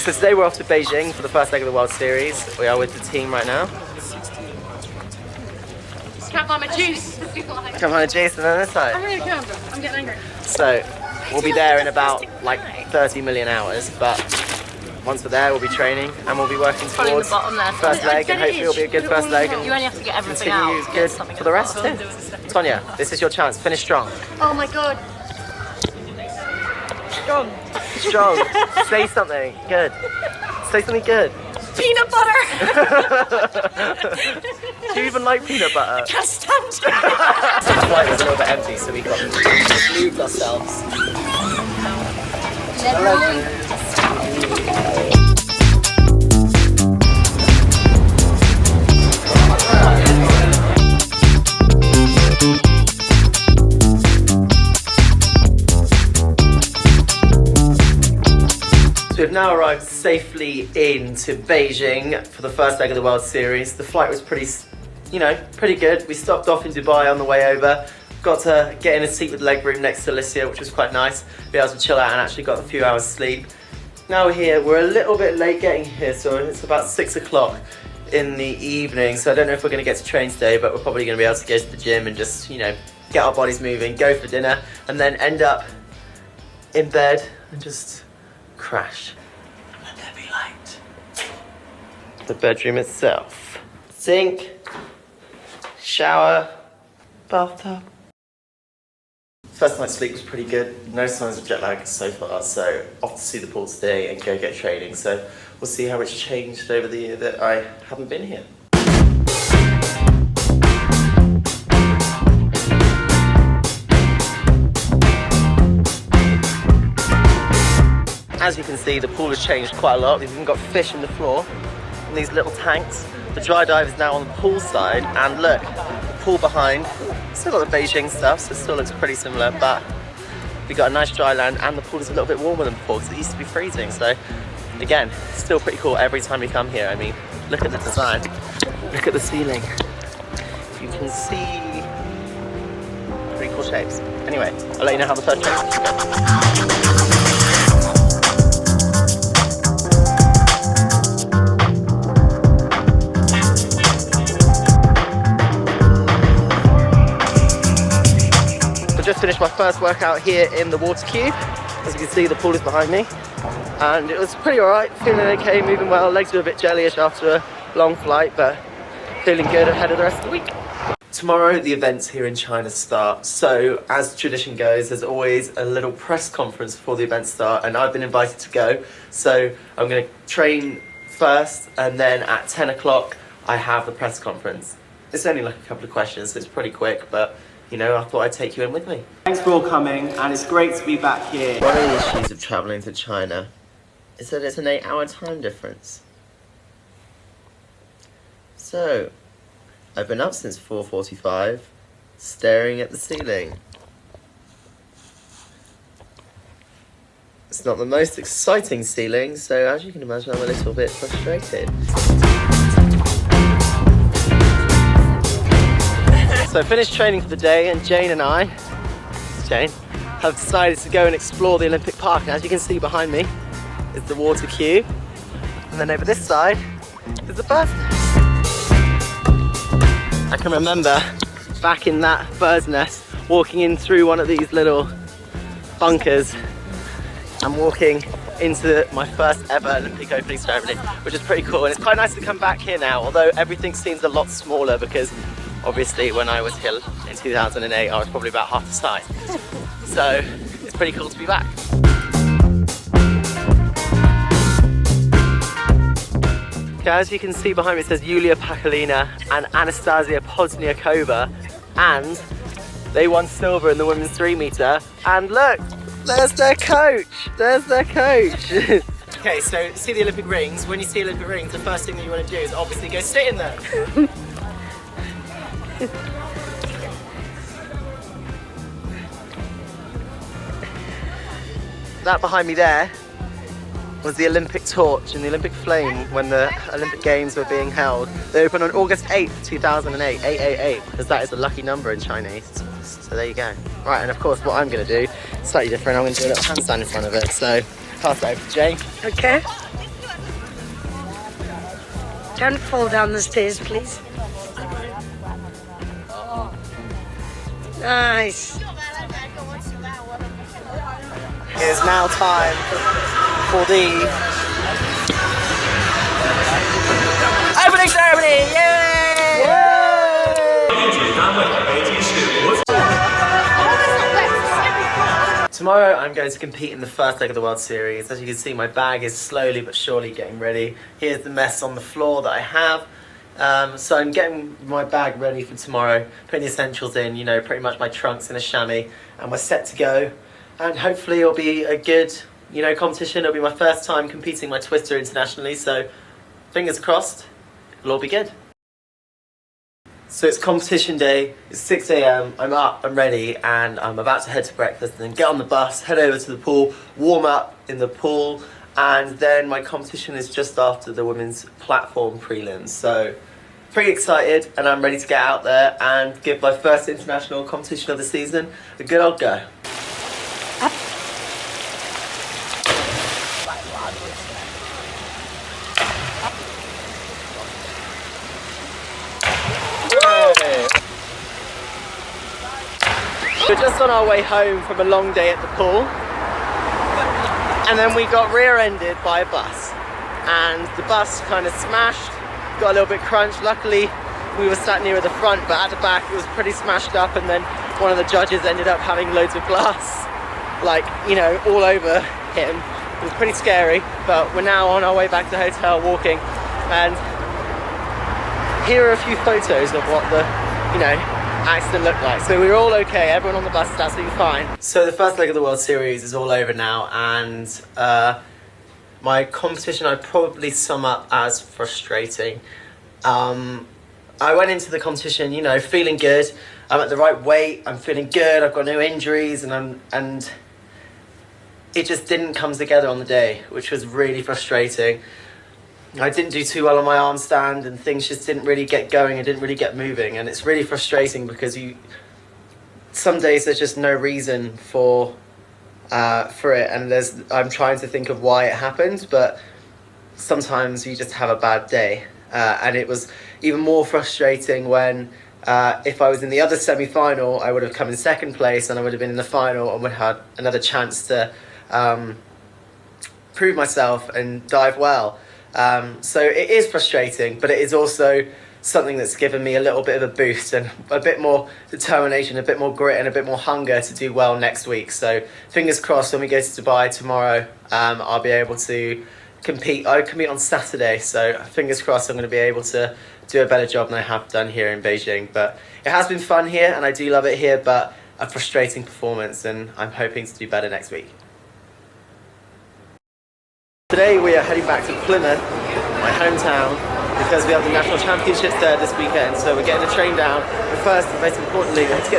So today we're off to Beijing for the first leg of the World Series. We are with the team right now. Can't find my juice. Come on, Jason, on this side. I'm really good. I'm getting angry. So we'll be there in about like 30 million hours, but once we're there we'll be training and we'll be working towards first leg, and hopefully it'll be a good first leg and you only have to get everything continue out. good for the rest too. Tonya, this is your chance. Finish strong. Oh my god. Strong. Strong. Say something good. Say something good. Peanut butter. Do you even like peanut butter? Can't stand it. The flight was a little bit empty, so we got moved ourselves. So we've now arrived safely into Beijing for the first leg of the World Series. The flight was pretty good. We stopped off in Dubai on the way over. Got to get in a seat with leg room next to Alicia, which was quite nice. Be able to chill out and actually got a few hours sleep. Now we're here. We're a little bit late getting here, so it's about 6 o'clock in the evening. So I don't know if we're going to get to train today, but we're probably going to be able to go to the gym and just, get our bodies moving, go for dinner, and then end up in bed and just crash. And then there be light. The bedroom itself. Sink, shower, bathtub. First night's sleep was pretty good. No signs of jet lag so far, so off to see the pool today and go get training. So we'll see how it's changed over the year that I haven't been here. As you can see, the pool has changed quite a lot. We've even got fish in the floor in these little tanks. The dry dive is now on the pool side, and look, the pool behind, still got the Beijing stuff, so it still looks pretty similar, but we got a nice dry land, and the pool is a little bit warmer than before because it used to be freezing. So again, still pretty cool every time we come here. I mean, look at the design, look at the ceiling. You can see pretty cool shapes. Anyway, I'll let you know how the first training goes. Just finished my first workout here in the water cube. As you can see, the pool is behind me, and it was pretty alright, feeling okay, moving well. Legs were a bit jellyish after a long flight, but feeling good ahead of the rest of the week. Tomorrow the events here in China start, so as tradition goes, there's always a little press conference before the events start, and I've been invited to go. So I'm going to train first, and then at 10 o'clock I have the press conference. It's only like a couple of questions, so it's pretty quick, but I thought I'd take you in with me. Thanks for all coming, and it's great to be back here. One of the issues of travelling to China is that it's an 8-hour time difference. So, I've been up since 4:45, staring at the ceiling. It's not the most exciting ceiling, so as you can imagine, I'm a little bit frustrated. So I finished training for the day, and Jane and I, Jane, have decided to go and explore the Olympic Park. And as you can see behind me is the water cube, and then over this side is the bird's nest. I can remember back in that bird's nest walking in through one of these little bunkers and walking into my first ever Olympic opening ceremony, which is pretty cool. And it's quite nice to come back here now, although everything seems a lot smaller because obviously when I was here in 2008 I was probably about half the size. So it's pretty cool to be back. Okay, as you can see behind me it says Yulia Pakalina and Anastasia Pozniakova, and they won silver in the women's 3 meter, and look, there's their coach, Okay, so see the Olympic rings. When you see Olympic rings, the first thing that you want to do is obviously go sit in them. That behind me there was the Olympic torch and the Olympic flame when the Olympic Games were being held. They opened on August 8th, 2008, 888, because that is a lucky number in Chinese. So there you go. Right, and of course what I'm going to do, slightly different, I'm going to do a little handstand in front of it. So pass it over to Jane. Okay. Don't fall down the stairs, please. Nice. It's now time for the opening ceremony! Yay! Tomorrow I'm going to compete in the first leg of the World Series. As you can see, my bag is slowly but surely getting ready. Here's the mess on the floor that I have. So I'm getting my bag ready for tomorrow, putting the essentials in, you know, pretty much my trunks and a chamois, and we're set to go. And hopefully it'll be a good, you know, competition. It'll be my first time competing my twister internationally, so fingers crossed, it'll all be good. So it's competition day, it's 6 a.m, I'm up, I'm ready, and I'm about to head to breakfast and then get on the bus, head over to the pool, warm up in the pool, and then my competition is just after the women's platform prelims. So pretty excited, and I'm ready to get out there and give my first international competition of the season a good old go. We're just on our way home from a long day at the pool, and then we got rear-ended by a bus, and the bus kind of smashed, got a little bit crunched. Luckily we were sat near the front, but at the back it was pretty smashed up, and then one of the judges ended up having loads of glass, like, you know, all over him. It was pretty scary, but we're now on our way back to the hotel walking, and here are a few photos of what the, you know, accident looked like. So we were all okay, everyone on the bus is absolutely fine. So the first leg of the World Series is all over now, and my competition I'd probably sum up as frustrating. I went into the competition, you know, feeling good. I'm at the right weight, I'm feeling good, I've got no injuries, and it just didn't come together on the day, which was really frustrating. I didn't do too well on my arm stand, and things just didn't really get going and didn't really get moving, and it's really frustrating because some days there's just no reason for it, and I'm trying to think of why it happened, but sometimes you just have a bad day, and it was even more frustrating when if I was in the other semi-final, I would have come in second place, and I would have been in the final and would have had another chance to prove myself and dive well. So it is frustrating, but it is also something that's given me a little bit of a boost and a bit more determination, a bit more grit, and a bit more hunger to do well next week. So fingers crossed when we go to Dubai tomorrow, I'll be able to compete. I compete on Saturday, so fingers crossed I'm going to be able to do a better job than I have done here in Beijing. But it has been fun here, and I do love it here, but a frustrating performance, and I'm hoping to do better next week. Today we are heading back to Plymouth, my hometown, because we have the National Championships there this weekend, so we're getting the train down. But first, and most importantly, let's get